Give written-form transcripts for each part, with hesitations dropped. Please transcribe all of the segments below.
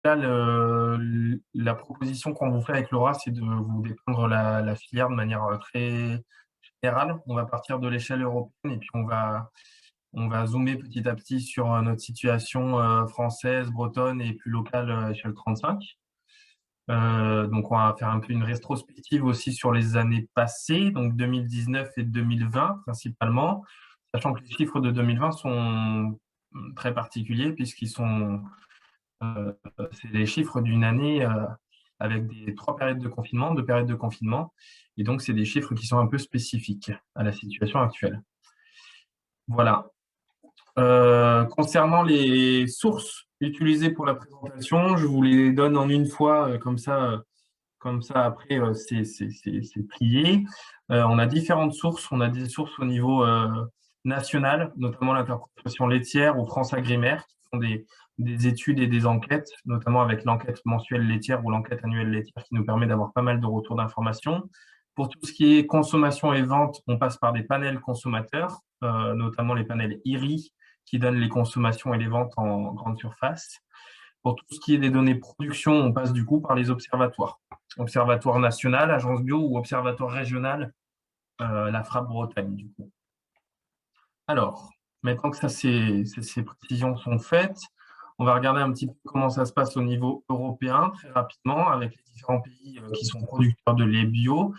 là, la proposition qu'on vous fait avec Laura, c'est de vous dépeindre la filière de manière très générale. On va partir de l'échelle européenne et puis on va zoomer petit à petit sur notre situation française, bretonne et plus locale, échelle 35. Donc, on va faire un peu une rétrospective aussi sur les années passées, donc 2019 et 2020 principalement, sachant que les chiffres de 2020 sont très particuliers puisqu'ils sont c'est les chiffres d'une année avec trois périodes de confinement, deux périodes de confinement. Et donc, c'est des chiffres qui sont un peu spécifiques à la situation actuelle. Voilà. Concernant les sources utilisées pour la présentation, je vous les donne en une fois, comme ça après, c'est plié. On a différentes sources. On a des sources au niveau national, notamment l'interprofession laitière ou France Agrimaire, qui font des études et des enquêtes, notamment avec l'enquête mensuelle laitière ou l'enquête annuelle laitière, qui nous permet d'avoir pas mal de retours d'informations. Pour tout ce qui est consommation et vente, on passe par des panels consommateurs, notamment les panels IRI, qui donnent les consommations et les ventes en grande surface. Pour tout ce qui est des données production, on passe du coup par les observatoires. Observatoire national, agence bio ou observatoire régional, la FRAP Bretagne du coup. Alors, maintenant que ces précisions sont faites, on va regarder un petit peu comment ça se passe au niveau européen très rapidement avec les différents pays qui sont producteurs de lait bio.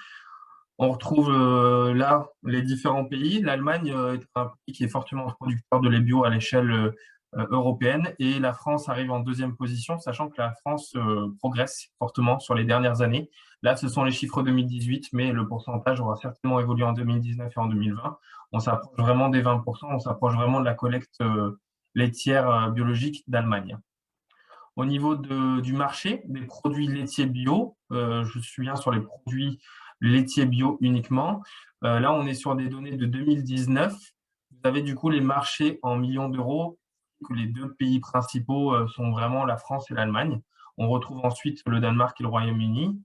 On retrouve là les différents pays. L'Allemagne est un pays qui est fortement producteur de lait bio à l'échelle européenne et la France arrive en deuxième position, sachant que la France progresse fortement sur les dernières années. Là, ce sont les chiffres 2018, mais le pourcentage aura certainement évolué en 2019 et en 2020. On s'approche vraiment des 20%, on s'approche vraiment de la collecte laitière biologique d'Allemagne. Au niveau du marché des produits laitiers bio, je suis bien sur les produits laitiers bio uniquement. Là, on est sur des données de 2019. Vous avez du coup les marchés en millions d'euros, que les deux pays principaux sont vraiment la France et l'Allemagne. On retrouve ensuite le Danemark et le Royaume-Uni.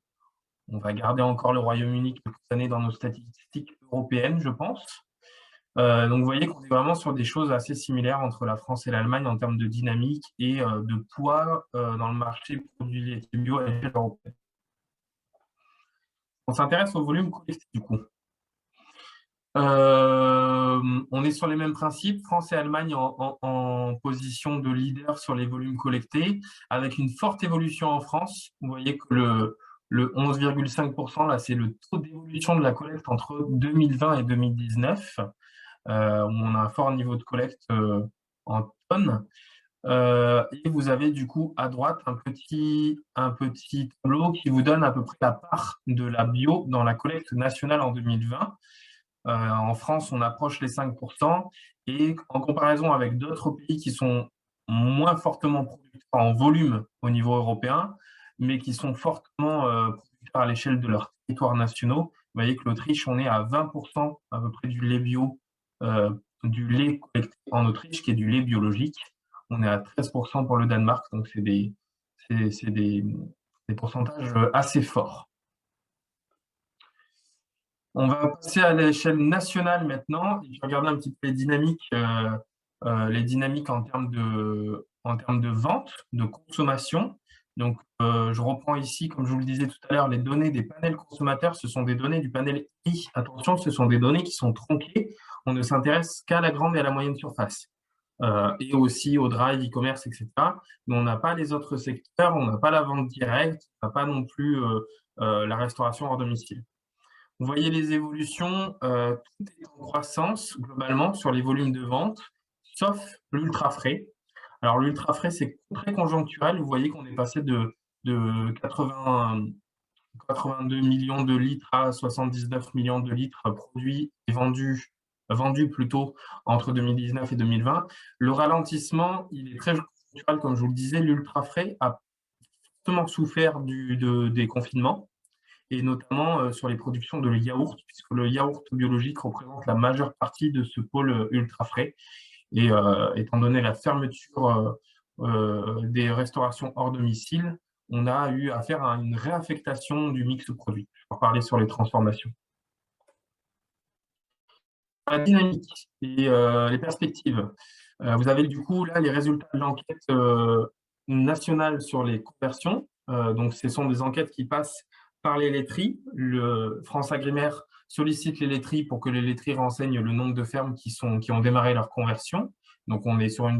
On va garder encore le Royaume-Uni quelques années dans nos statistiques européennes, je pense. Donc, vous voyez qu'on est vraiment sur des choses assez similaires entre la France et l'Allemagne en termes de dynamique et de poids dans le marché produits laitiers bio à l'échelle européenne. On s'intéresse au volume collecté du coup. On est sur les mêmes principes, France et Allemagne en position de leader sur les volumes collectés, avec une forte évolution en France. Vous voyez que le 11,5%, là, c'est le taux d'évolution de la collecte entre 2020 et 2019. Où on a un fort niveau de collecte en tonnes. Et vous avez du coup à droite un petit tableau qui vous donne à peu près la part de la bio dans la collecte nationale en 2020. En France, on approche les 5%. Et en comparaison avec d'autres pays qui sont moins fortement producteurs en volume au niveau européen, mais qui sont fortement producteurs à l'échelle de leurs territoires nationaux, vous voyez que l'Autriche, on est à 20% à peu près du lait bio, du lait collecté en Autriche, qui est du lait biologique. On est à 13% pour le Danemark, donc c'est des pourcentages assez forts. On va passer à l'échelle nationale maintenant et regarder un petit peu les dynamiques en termes de vente, de consommation. Donc, je reprends ici, comme je vous le disais tout à l'heure, les données des panels consommateurs. Ce sont des données du panel I. Attention, ce sont des données qui sont tronquées. On ne s'intéresse qu'à la grande et à la moyenne surface. Et aussi au drive, e-commerce, etc. Mais on n'a pas les autres secteurs, on n'a pas la vente directe, on n'a pas non plus la restauration hors domicile. Vous voyez les évolutions, tout est en croissance globalement sur les volumes de vente, sauf l'ultra frais. Alors l'ultra frais, c'est très conjoncturel. Vous voyez qu'on est passé de 82 millions de litres à 79 millions de litres produits et vendus plutôt entre 2019 et 2020. Le ralentissement, il est très conjoncturel, comme je vous le disais. L'ultra frais a fortement souffert des confinements, et notamment sur les productions de yaourt, puisque le yaourt biologique représente la majeure partie de ce pôle ultra frais. Et étant donné la fermeture des restaurations hors domicile, on a eu affaire à une réaffectation du mix produit. Je vais en parler sur les transformations. La dynamique et les perspectives. Vous avez du coup là les résultats de l'enquête nationale sur les conversions. Donc, ce sont des enquêtes qui passent par les laiteries. Le France Agrimaire sollicite les laiteries pour que les laiteries renseignent le nombre de fermes qui ont démarré leur conversion. Donc, on est sur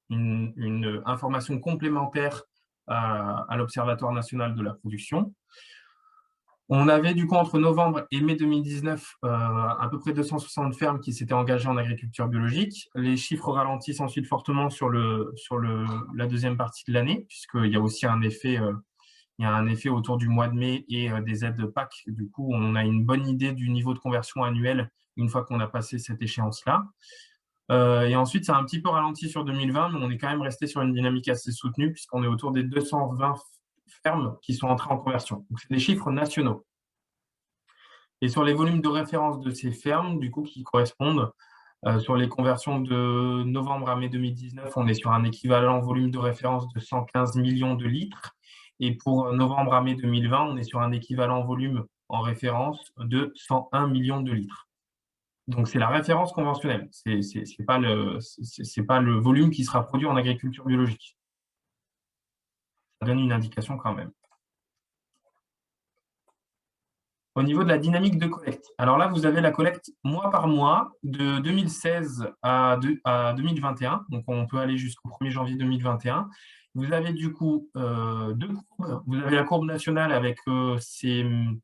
une information complémentaire à l'Observatoire national de la production. On avait du coup entre novembre et mai 2019 à peu près 260 fermes qui s'étaient engagées en agriculture biologique. Les chiffres ralentissent ensuite fortement sur la deuxième partie de l'année, puisqu'il y a aussi un effet, autour du mois de mai et des aides de PAC. Du coup, on a une bonne idée du niveau de conversion annuel une fois qu'on a passé cette échéance-là. Et ensuite, ça a un petit peu ralenti sur 2020, mais on est quand même resté sur une dynamique assez soutenue, puisqu'on est autour des 220 fermes qui sont entrées en conversion. Donc, c'est des chiffres nationaux. Et sur les volumes de référence de ces fermes, du coup, qui correspondent sur les conversions de novembre à mai 2019, on est sur un équivalent volume de référence de 115 millions de litres. Et pour novembre à mai 2020, on est sur un équivalent volume en référence de 101 millions de litres. Donc, c'est la référence conventionnelle. Ce n'est pas le volume qui sera produit en agriculture biologique. Ça donne une indication quand même. Au niveau de la dynamique de collecte, alors là, vous avez la collecte mois par mois de 2016 à 2021. Donc, on peut aller jusqu'au 1er janvier 2021. Vous avez du coup deux courbes. Vous avez la courbe nationale avec son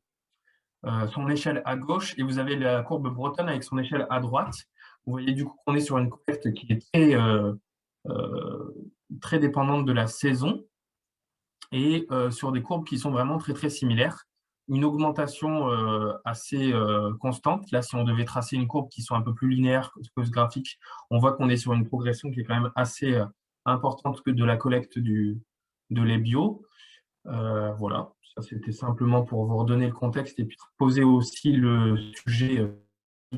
échelle à gauche et vous avez la courbe bretonne avec son échelle à droite. Vous voyez du coup qu'on est sur une collecte qui est très dépendante de la saison et sur des courbes qui sont vraiment très, très similaires. Une augmentation assez constante. Là, si on devait tracer une courbe qui soit un peu plus linéaire que ce graphique, on voit qu'on est sur une progression qui est quand même assez importante que de la collecte de lait bio. Voilà, ça c'était simplement pour vous redonner le contexte et puis poser aussi le sujet,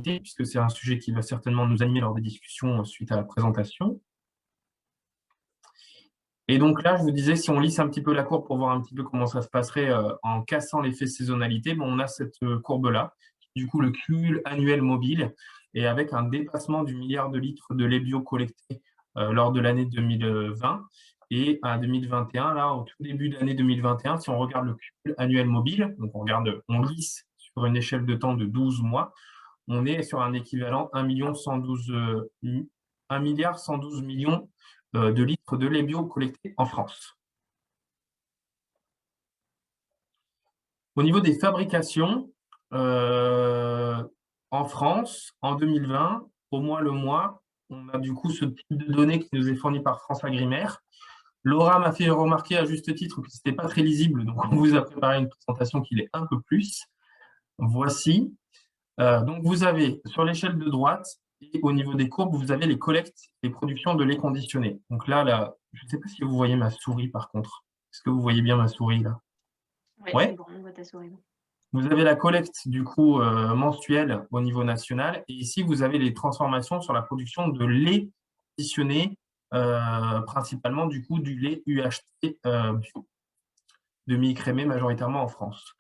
puisque c'est un sujet qui va certainement nous animer lors des discussions suite à la présentation. Et donc là, je vous disais, si on lisse un petit peu la courbe pour voir un petit peu comment ça se passerait en cassant l'effet saisonnalité, bon, on a cette courbe-là, du coup le cumul annuel mobile, et avec un dépassement du milliard de litres de lait bio collecté lors de l'année 2020. Et à 2021, là, au tout début de l'année 2021, si on regarde le cumul annuel mobile, donc on lisse sur une échelle de temps de 12 mois, on est sur un équivalent 1 milliard 112 millions de litres de lait bio collectés en France. Au niveau des fabrications, en France, en 2020, au mois le mois, on a du coup ce type de données qui nous est fourni par France Agrimaire. Laura m'a fait remarquer à juste titre que ce n'était pas très lisible, donc on vous a préparé une présentation qui l'est un peu plus. Voici. Donc vous avez sur l'échelle de droite, et au niveau des courbes, vous avez les collectes et productions de lait conditionné. Donc là, je ne sais pas si vous voyez ma souris par contre. Est-ce que vous voyez bien ma souris là? Oui, Ouais. c'est bon, on voit ta souris. Vous avez la collecte du coup mensuelle au niveau national. Et ici, vous avez les transformations sur la production de lait conditionné, principalement du coup du lait UHT bio, demi-écrémé majoritairement en France.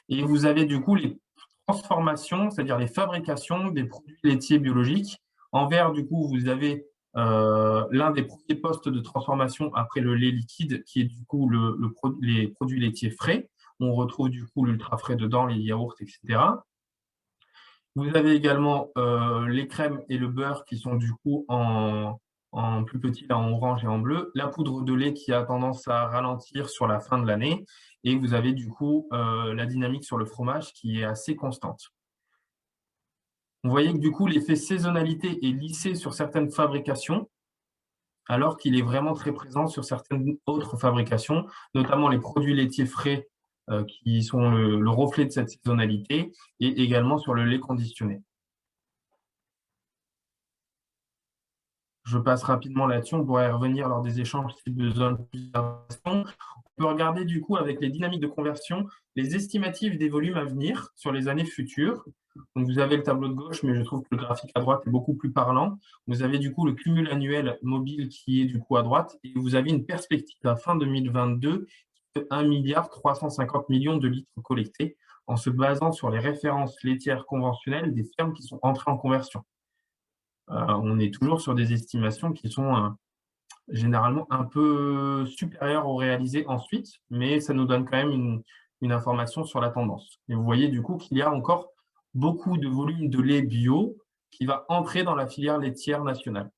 Et vous avez du coup les transformations, c'est-à-dire les fabrications des produits laitiers biologiques. En vert, du coup, vous avez l'un des premiers postes de transformation après le lait liquide, qui est du coup les produits laitiers frais. On retrouve du coup l'ultra frais dedans, les yaourts, etc. Vous avez également les crèmes et le beurre qui sont du coup en plus petit, là, en orange et en bleu. La poudre de lait qui a tendance à ralentir sur la fin de l'année. Et vous avez du coup la dynamique sur le fromage qui est assez constante. Vous voyez que du coup, l'effet saisonnalité est lissé sur certaines fabrications, alors qu'il est vraiment très présent sur certaines autres fabrications, notamment les produits laitiers frais qui sont le reflet de cette saisonnalité, et également sur le lait conditionné. Je passe rapidement là-dessus, on pourrait y revenir lors des échanges si besoin de plus d'informations. On peut regarder du coup avec les dynamiques de conversion les estimatifs des volumes à venir sur les années futures. Donc vous avez le tableau de gauche, mais je trouve que le graphique à droite est beaucoup plus parlant. Vous avez du coup le cumul annuel mobile qui est du coup à droite, et vous avez une perspective à fin 2022 de 1 350 millions de litres collectés en se basant sur les références laitières conventionnelles des fermes qui sont entrées en conversion. On est toujours sur des estimations qui sont généralement un peu supérieur au réalisé ensuite, mais ça nous donne quand même une information sur la tendance. Et vous voyez du coup qu'il y a encore beaucoup de volume de lait bio qui va entrer dans la filière laitière nationale.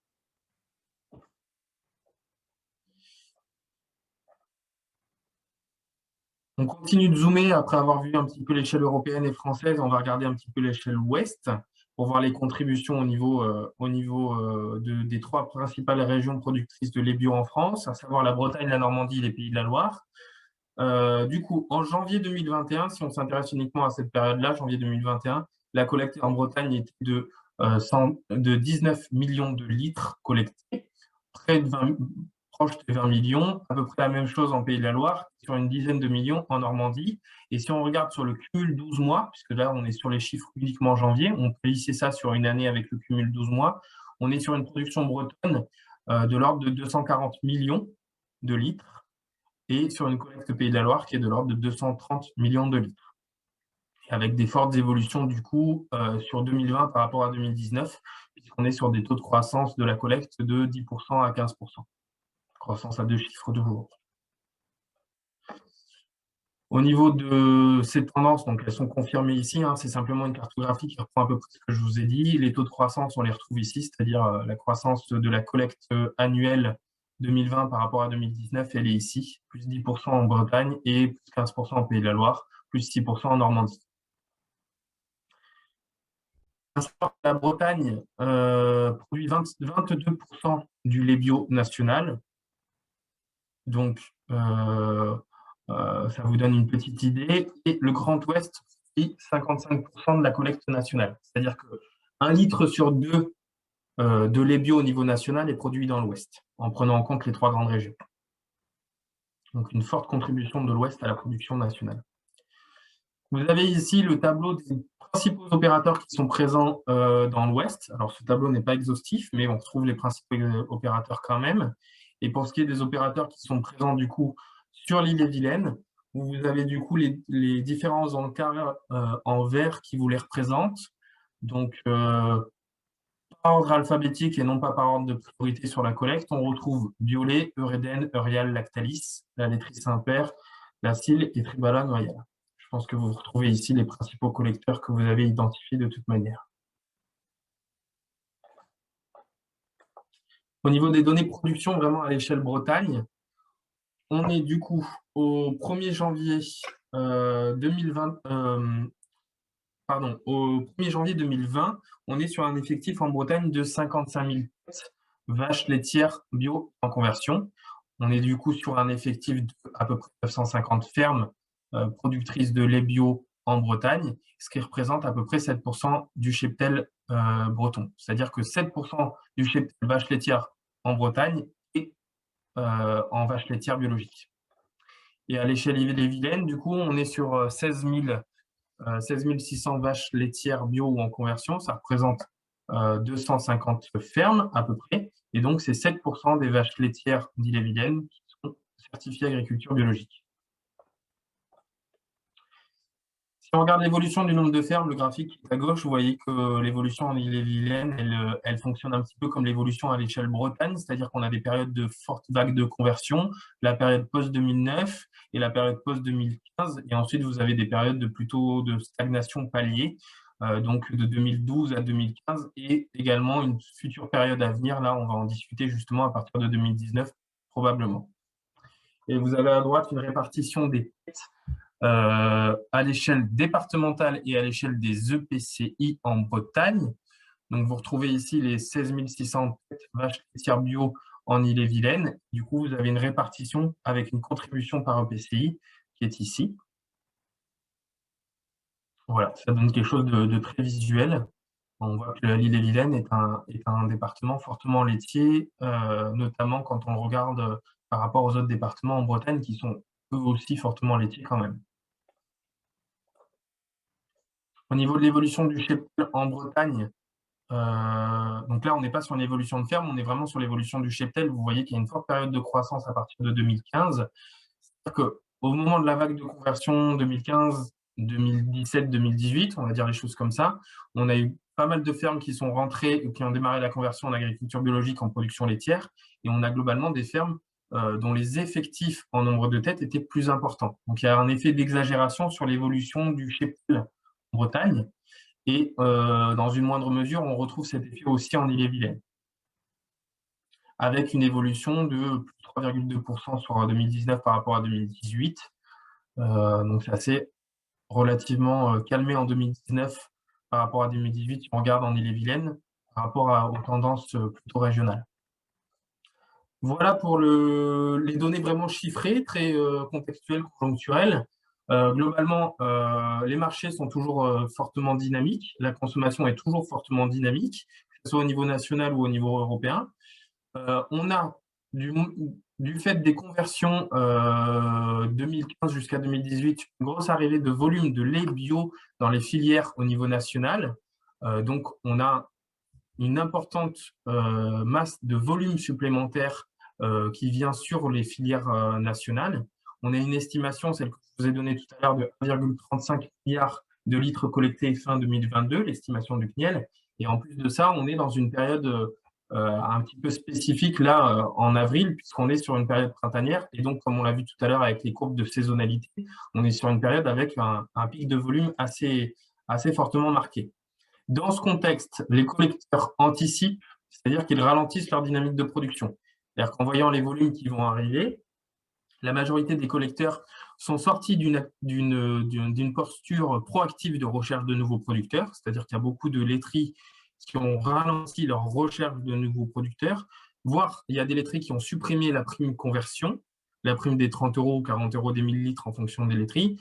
On continue de zoomer après avoir vu un petit peu l'échelle européenne et française. On va regarder un petit peu l'échelle ouest pour voir les contributions des trois principales régions productrices de lait bio en France, à savoir la Bretagne, la Normandie et les Pays de la Loire. Du coup, en janvier 2021, si on s'intéresse uniquement à cette période-là, janvier 2021, la collecte en Bretagne était de 19 millions de litres collectés, près de 20, proche de 20 millions, à peu près la même chose en Pays de la Loire, sur une dizaine de millions en Normandie. Et si on regarde sur le cumul 12 mois, puisque là on est sur les chiffres uniquement janvier, on peut lisser ça sur une année avec le cumul 12 mois, on est sur une production bretonne de l'ordre de 240 millions de litres et sur une collecte Pays de la Loire qui est de l'ordre de 230 millions de litres, avec des fortes évolutions du coup sur 2020 par rapport à 2019, puisqu'on est sur des taux de croissance de la collecte de 10% à 15%, croissance à deux chiffres de jour. Au niveau de ces tendances, donc elles sont confirmées ici, hein, c'est simplement une cartographie qui reprend à peu près ce que je vous ai dit. Les taux de croissance, on les retrouve ici, c'est-à-dire la croissance de la collecte annuelle 2020 par rapport à 2019, elle est ici, plus 10% en Bretagne et plus 15% en Pays de la Loire, plus 6% en Normandie. La Bretagne produit 22% du lait bio national, donc ça vous donne une petite idée. Et le Grand Ouest fait 55% de la collecte nationale. C'est-à-dire qu'un litre sur deux de lait bio au niveau national est produit dans l'Ouest, en prenant en compte les trois grandes régions. Donc une forte contribution de l'Ouest à la production nationale. Vous avez ici le tableau des principaux opérateurs qui sont présents dans l'Ouest. Alors ce tableau n'est pas exhaustif, mais on retrouve les principaux opérateurs quand même. Et pour ce qui est des opérateurs qui sont présents du coup sur l'île-et-Vilaine, vous avez du coup les différents encarts en vert qui vous les représentent. Donc par ordre alphabétique et non pas par ordre de priorité sur la collecte, on retrouve Biolay, Eureden, Eurial, Lactalis, la laiterie Saint-Père, la Cille et Tribala Noyal. Je pense que vous retrouvez ici les principaux collecteurs que vous avez identifiés de toute manière. Au niveau des données production, vraiment à l'échelle Bretagne, on est du coup au 1er janvier 2020, au 1er janvier 2020, on est sur un effectif en Bretagne de 55 000 vaches laitières bio en conversion. On est du coup sur un effectif de à peu près 950 fermes productrices de lait bio en Bretagne, ce qui représente à peu près 7% du cheptel breton. C'est-à-dire que 7% du cheptel vaches laitières en Bretagne est en vaches laitières biologiques. Et à l'échelle ille-et-vilaine, du coup, on est sur 16 600 vaches laitières bio ou en conversion. Ça représente 250 fermes à peu près. Et donc, c'est 7% des vaches laitières d'Ille-et-Vilaine qui sont certifiées agriculture biologique. Si on regarde l'évolution du nombre de fermes, le graphique qui est à gauche, vous voyez que l'évolution en Ille-et-Vilaine, elle fonctionne un petit peu comme l'évolution à l'échelle Bretagne, c'est-à-dire qu'on a des périodes de fortes vagues de conversion, la période post-2009 et la période post-2015, et ensuite vous avez des périodes plutôt de stagnation palier, donc de 2012 à 2015, et également une future période à venir, là on va en discuter justement à partir de 2019 probablement. Et vous avez à droite une répartition des têtes à l'échelle départementale et à l'échelle des EPCI en Bretagne. Donc, vous retrouvez ici les 16 600 vaches laitières bio en Ille-et-Vilaine. Du coup, vous avez une répartition avec une contribution par EPCI qui est ici. Voilà, ça donne quelque chose de très visuel. On voit que l'Ille-et-Vilaine est un département fortement laitier, notamment quand on regarde par rapport aux autres départements en Bretagne qui sont eux aussi fortement laitiers quand même. Au niveau de l'évolution du cheptel en Bretagne, donc là, on n'est pas sur l'évolution de ferme, on est vraiment sur l'évolution du cheptel. Vous voyez qu'il y a une forte période de croissance à partir de 2015. C'est-à-dire qu'au moment de la vague de conversion 2015, 2017-2018, on va dire les choses comme ça. On a eu pas mal de fermes qui sont rentrées, qui ont démarré la conversion en agriculture biologique en production laitière, et on a globalement des fermes dont les effectifs en nombre de têtes étaient plus importants. Donc il y a un effet d'exagération sur l'évolution du cheptel en Bretagne, et dans une moindre mesure, on retrouve cet effet aussi en Ille-et-Vilaine, avec une évolution de plus de 3,2% sur 2019 par rapport à 2018. Donc c'est assez relativement calmé en 2019 par rapport à 2018, si on regarde en Ille-et-Vilaine, par rapport aux tendances plutôt régionales. Voilà pour les données vraiment chiffrées, très contextuelles, conjoncturelles. Globalement, les marchés sont toujours fortement dynamiques, la consommation est toujours fortement dynamique, que ce soit au niveau national ou au niveau européen. On a, du fait des conversions 2015 jusqu'à 2018, une grosse arrivée de volume de lait bio dans les filières au niveau national. Donc, on a une importante masse de volume supplémentaire qui vient sur les filières nationales. On a une estimation, celle que je vous ai donnée tout à l'heure, de 1,35 milliard de litres collectés fin 2022, l'estimation du CNIEL. Et en plus de ça, on est dans une période un petit peu spécifique là en avril, puisqu'on est sur une période printanière. Et donc, comme on l'a vu tout à l'heure avec les courbes de saisonnalité, on est sur une période avec un pic de volume assez fortement marqué. Dans ce contexte, les collecteurs anticipent, c'est-à-dire qu'ils ralentissent leur dynamique de production. C'est-à-dire qu'en voyant les volumes qui vont arriver, la majorité des collecteurs sont sortis d'une posture proactive de recherche de nouveaux producteurs, c'est-à-dire qu'il y a beaucoup de laiteries qui ont ralenti leur recherche de nouveaux producteurs, voire il y a des laiteries qui ont supprimé la prime conversion, la prime des 30 € ou 40 € des millilitres en fonction des laiteries,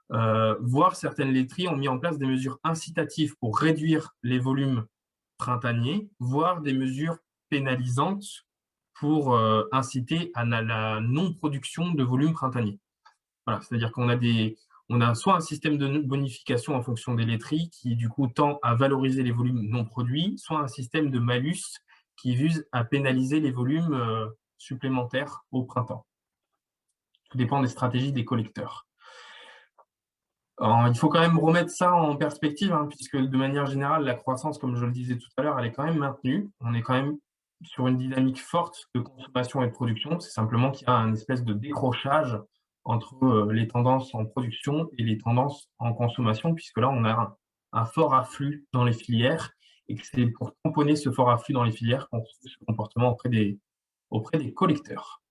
voire certaines laiteries ont mis en place des mesures incitatives pour réduire les volumes printaniers, voire des mesures pénalisantes pour inciter à la non-production de volumes printaniers. Voilà, c'est-à-dire on a soit un système de bonification en fonction des laiteries qui, du coup, tend à valoriser les volumes non produits, soit un système de malus qui vise à pénaliser les volumes supplémentaires au printemps. Tout dépend des stratégies des collecteurs. Alors, il faut quand même remettre ça en perspective, hein, puisque de manière générale, la croissance, comme je le disais tout à l'heure, elle est quand même maintenue. On est quand même sur une dynamique forte de consommation et de production. C'est simplement qu'il y a un espèce de décrochage entre les tendances en production et les tendances en consommation, puisque là, on a un fort afflux dans les filières et que c'est pour tamponner ce fort afflux dans les filières qu'on trouve ce comportement auprès des collecteurs.